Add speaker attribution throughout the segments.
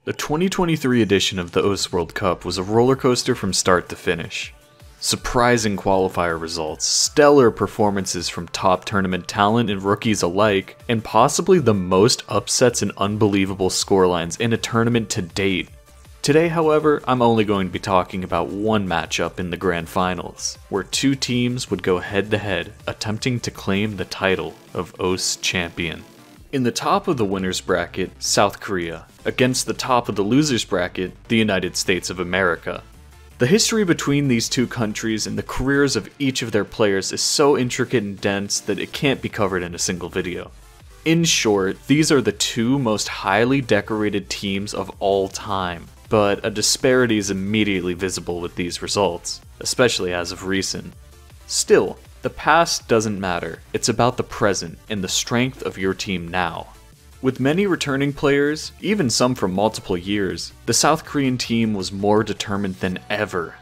Speaker 1: The 2023 edition of the OWC World Cup was a roller coaster from start to finish. Surprising qualifier results, stellar performances from top tournament talent and rookies alike, and possibly the most upsets and unbelievable scorelines in a tournament to date. Today, however, I'm only going to be talking about one matchup in the Grandfinals, where two teams would go head-to-head, attempting to claim the title of OWC champion. In the top of the winners bracket, South Korea, against the top of the losers bracket, the United States of America. The history between these two countries and the careers of each of their players is so intricate and dense that it can't be covered in a single video. In short, these are the two most highly decorated teams of all time, but a disparity is immediately visible with these results, especially as of recent. Still, the past doesn't matter, it's about the present and the strength of your team now. With many returning players, even some from multiple years, the South Korean team was more determined than ever.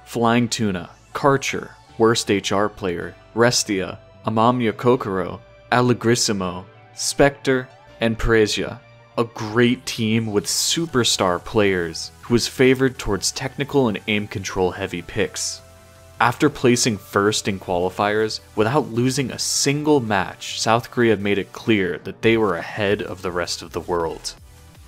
Speaker 1: Flying Tuna, Karcher, Worst HR Player, Restia, Amamya Kokoro, Allegrissimo, Spectre, and Prezia. A great team with superstar players who was favored towards technical and aim control heavy picks. After placing first in qualifiers, without losing a single match, South Korea made it clear that they were ahead of the rest of the world.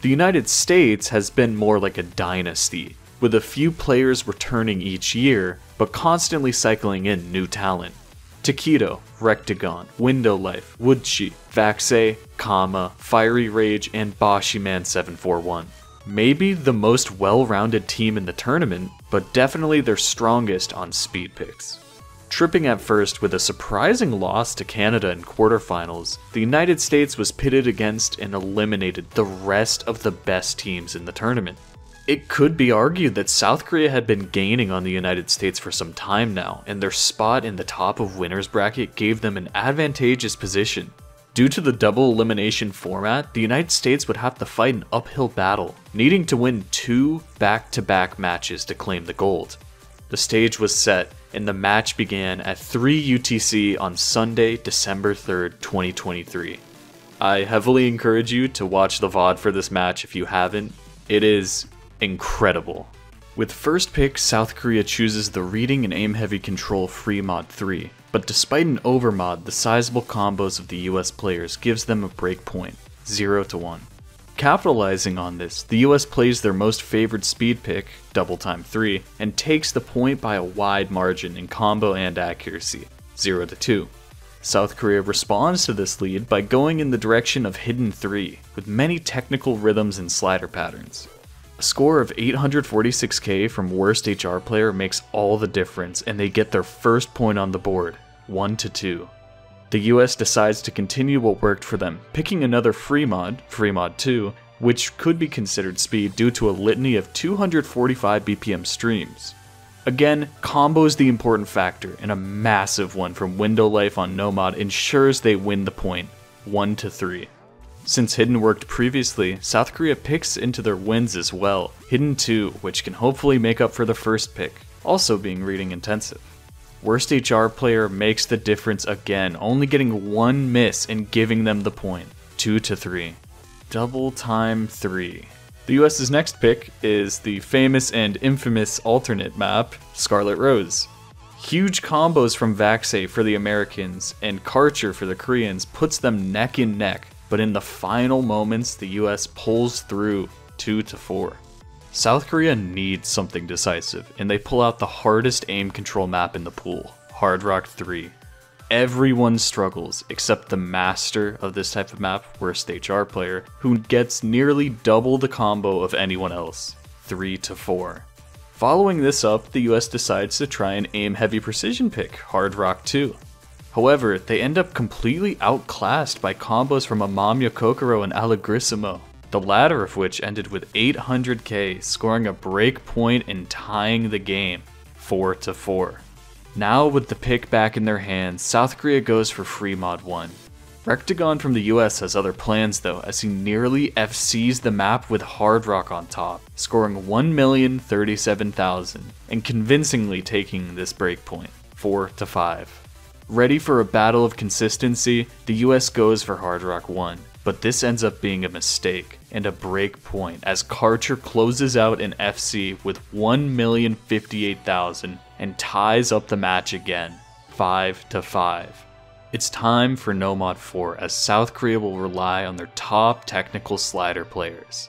Speaker 1: The United States has been more like a dynasty, with a few players returning each year, but constantly cycling in new talent. Taquito, Rectagon, Window Life, Woodchi, Vaxei, Kama, Fiery Rage, and Boshiman741. Maybe the most well-rounded team in the tournament, but definitely their strongest on speed picks. Tripping at first with a surprising loss to Canada in quarterfinals, the United States was pitted against and eliminated the rest of the best teams in the tournament. It could be argued that South Korea had been gaining on the United States for some time now, and their spot in the top of winners bracket gave them an advantageous position. Due to the double elimination format, the United States would have to fight an uphill battle, needing to win 2 back-to-back matches to claim the gold. The stage was set, and the match began at 3 UTC on Sunday, December 3rd, 2023. I heavily encourage you to watch the VOD for this match if you haven't. It is incredible. With first pick, South Korea chooses the reading and aim heavy control free mod 3. But despite an overmod, the sizable combos of the US players gives them a break point, 0-1. Capitalizing on this, the US plays their most favored speed pick, double time 3, and takes the point by a wide margin in combo and accuracy, 0-2. South Korea responds to this lead by going in the direction of hidden 3, with many technical rhythms and slider patterns. A score of 846k from Worst HR Player makes all the difference, and they get their first point on the board, 1-2. The US decides to continue what worked for them, picking another free mod 2, which could be considered speed due to a litany of 245 BPM streams. Again, combo is the important factor, and a massive one from Window Life on no mod ensures they win the point, 1-3. Since Hidden worked previously, South Korea picks into their wins as well, Hidden 2, which can hopefully make up for the first pick, also being reading intensive. Worst HR Player makes the difference again, only getting one miss and giving them the point, 2-3. Double time 3. The US's next pick is the famous and infamous alternate map, Scarlet Rose. Huge combos from Vaxei for the Americans and Karcher for the Koreans puts them neck and neck. But in the final moments, the US pulls through 2-4. South Korea needs something decisive, and they pull out the hardest aim control map in the pool, Hard Rock 3. Everyone struggles except the master of this type of map, Worst HR Player, who gets nearly double the combo of anyone else, 3-4. Following this up, the US decides to try an aim heavy precision pick, Hard Rock 2. However, they end up completely outclassed by combos from Amamya Kokoro and Allegrissimo, the latter of which ended with 800k, scoring a break point and tying the game, 4-4. Now with the pick back in their hands, South Korea goes for free mod 1. Rectagon from the US has other plans though, as he nearly FCs the map with Hard Rock on top, scoring 1,037,000 and convincingly taking this break point, 4-5. Ready for a battle of consistency, the US goes for Hard Rock 1, but this ends up being a mistake, and a break point as Karcher closes out an FC with 1,058,000 and ties up the match again, 5-5. It's time for No Mod 4 as South Korea will rely on their top technical slider players.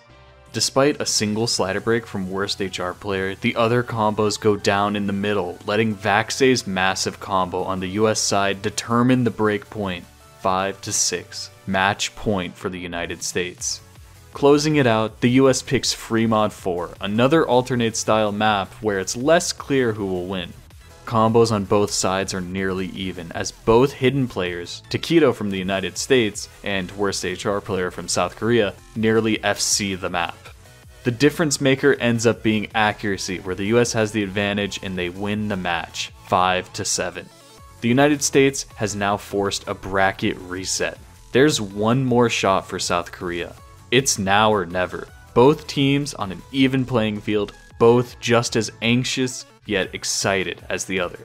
Speaker 1: Despite a single slider break from worst HR player, the other combos go down in the middle, letting Vaxe's massive combo on the US side determine the break point, 5-6, match point for the United States. Closing it out, the US picks Free Mod 4, another alternate style map where it's less clear who will win. Combos on both sides are nearly even, as both hidden players, Taquito from the United States and worst HR player from South Korea, nearly FC the map. The difference maker ends up being accuracy, where the US has the advantage and they win the match, 5-7. The United States has now forced a bracket reset. There's one more shot for South Korea. It's now or never. Both teams on an even playing field, both just as anxious yet excited as the other.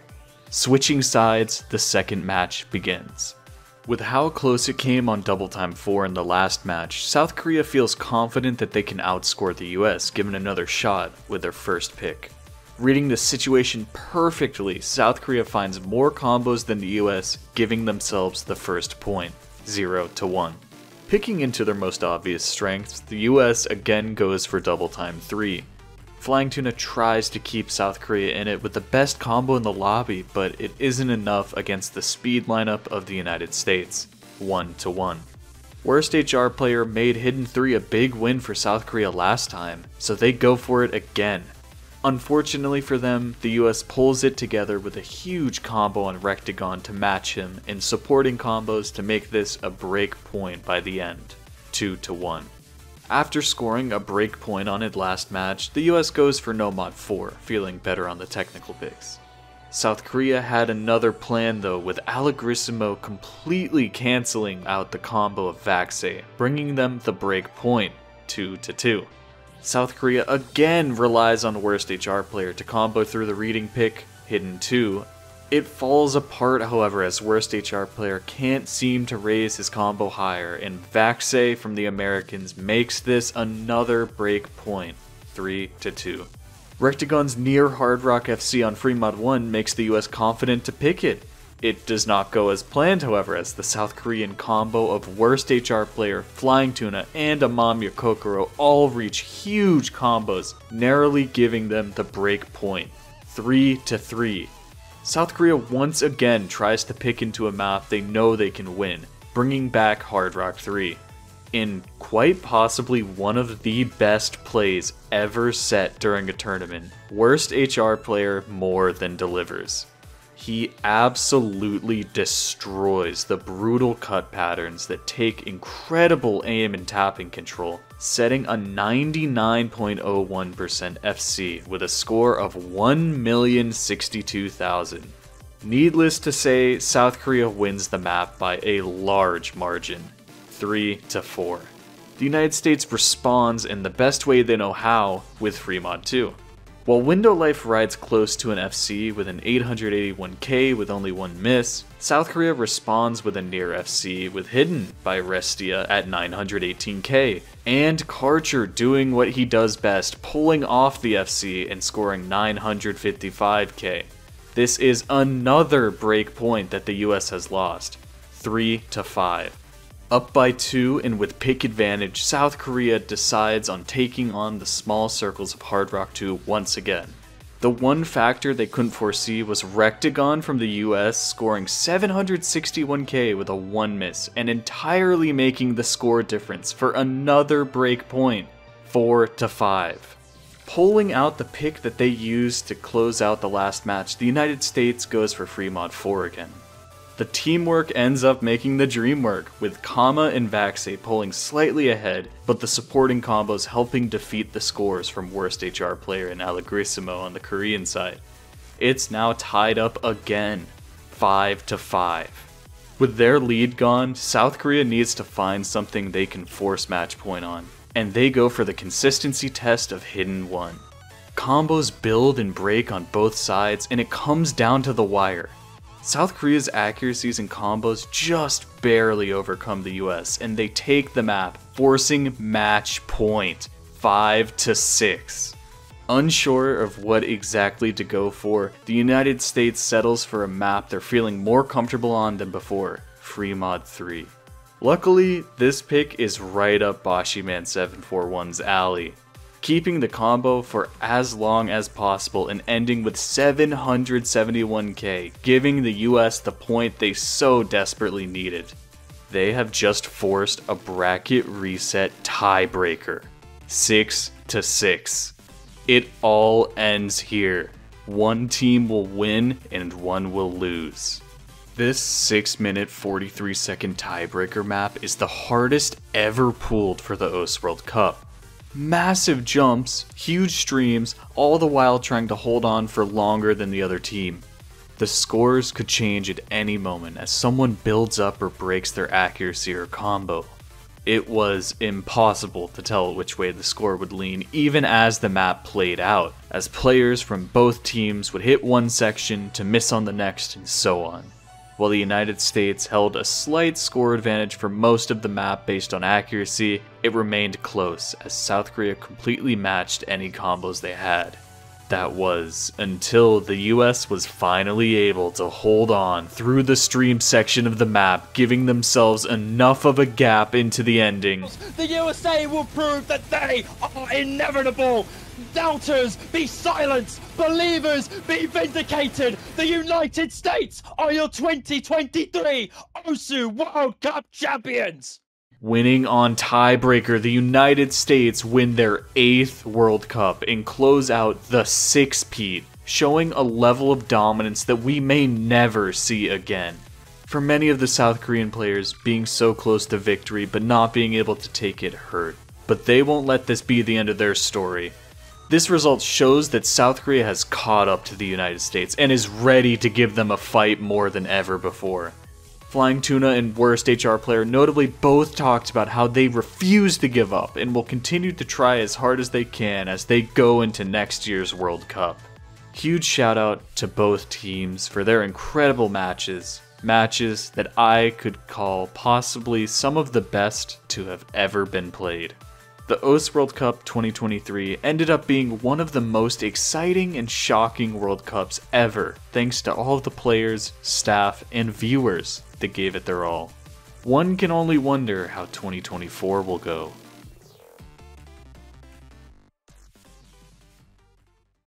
Speaker 1: Switching sides, the second match begins. With how close it came on Double Time 4 in the last match, South Korea feels confident that they can outscore the US given another shot with their first pick. Reading the situation perfectly, South Korea finds more combos than the US, giving themselves the first point, 0-1. Picking into their most obvious strengths, the US again goes for Double Time 3. Flying Tuna tries to keep South Korea in it with the best combo in the lobby, but it isn't enough against the speed lineup of the United States, 1-1. Worst HR player made Hidden 3 a big win for South Korea last time, so they go for it again. Unfortunately for them, the US pulls it together with a huge combo on Rectagon to match him in supporting combos to make this a break point by the end, 2-1. After scoring a break point on it last match, the US goes for No Mod 4, feeling better on the technical picks. South Korea had another plan though, with Allegrissimo completely cancelling out the combo of Vaxe, bringing them the break point, 2-2. South Korea again relies on worst HR player to combo through the reading pick, Hidden 2. It falls apart however as worst HR player can't seem to raise his combo higher, and Vaxe from the Americans makes this another break point, 3-2. Rectagon's near Hard Rock FC on Free Mod 1 makes the US confident to pick it. It does not go as planned however, as the South Korean combo of worst HR player, Flying Tuna, and Amamiya Kokoro all reach huge combos, narrowly giving them the break point, 3-3. South Korea once again tries to pick into a map they know they can win, bringing back Hard Rock 3. In quite possibly one of the best plays ever set during a tournament, worst HR player more than delivers. He absolutely destroys the brutal cut patterns that take incredible aim and tapping control, setting a 99.01% FC with a score of 1,062,000. Needless to say, South Korea wins the map by a large margin, 3-4. The United States responds in the best way they know how with Free Mod 2. While Window Life rides close to an FC with an 881k with only one miss, South Korea responds with a near FC with Hidden by Restia at 918k, and Karcher doing what he does best, pulling off the FC and scoring 955k. This is another break point that the US has lost, 3-5. Up by 2 and with pick advantage, South Korea decides on taking on the small circles of Hard Rock 2 once again. The one factor they couldn't foresee was Rectagon from the US scoring 761k with a 1 miss and entirely making the score difference for another break point, 4-5. Pulling out the pick that they used to close out the last match, the United States goes for Free Mod 4 again. The teamwork ends up making the dream work, with Kama and Vaxe pulling slightly ahead, but the supporting combos helping defeat the scores from worst HR player and Allegrissimo on the Korean side. It's now tied up again, 5-5. With their lead gone, South Korea needs to find something they can force match point on, and they go for the consistency test of Hidden 1. Combos build and break on both sides, and it comes down to the wire. South Korea's accuracies and combos just barely overcome the US, and they take the map, forcing match point 5-6. Unsure of what exactly to go for, the United States settles for a map they're feeling more comfortable on than before, Free Mod 3. Luckily, this pick is right up Boshyman741's alley, keeping the combo for as long as possible and ending with 771k, giving the US the point they so desperately needed. They have just forced a bracket reset tiebreaker, 6-6. It all ends here. One team will win and one will lose. This 6-minute 43-second tiebreaker map is the hardest ever pulled for the OWC World Cup. Massive jumps, huge streams, all the while trying to hold on for longer than the other team. The scores could change at any moment as someone builds up or breaks their accuracy or combo. It was impossible to tell which way the score would lean even as the map played out, as players from both teams would hit one section to miss on the next and so on. While the United States held a slight score advantage for most of the map based on accuracy, it remained close as South Korea completely matched any combos they had. That was until the US was finally able to hold on through the stream section of the map, giving themselves enough of a gap into the ending.
Speaker 2: The USA will prove that they are inevitable! Doubters, be silenced! Believers, be vindicated! The United States are your 2023 OWC World Cup champions!
Speaker 1: Winning on tiebreaker, the United States win their 8th World Cup and close out the 6-peat, showing a level of dominance that we may never see again. For many of the South Korean players, being so close to victory but not being able to take it hurt. But they won't let this be the end of their story. This result shows that South Korea has caught up to the United States and is ready to give them a fight more than ever before. Flying Tuna and Worst HR Player notably both talked about how they refuse to give up and will continue to try as hard as they can as they go into next year's World Cup. Huge shout out to both teams for their incredible matches that I could call possibly some of the best to have ever been played. The OWC World Cup 2023 ended up being one of the most exciting and shocking World Cups ever, thanks to all of the players, staff, and viewers that gave it their all. One can only wonder how 2024 will go.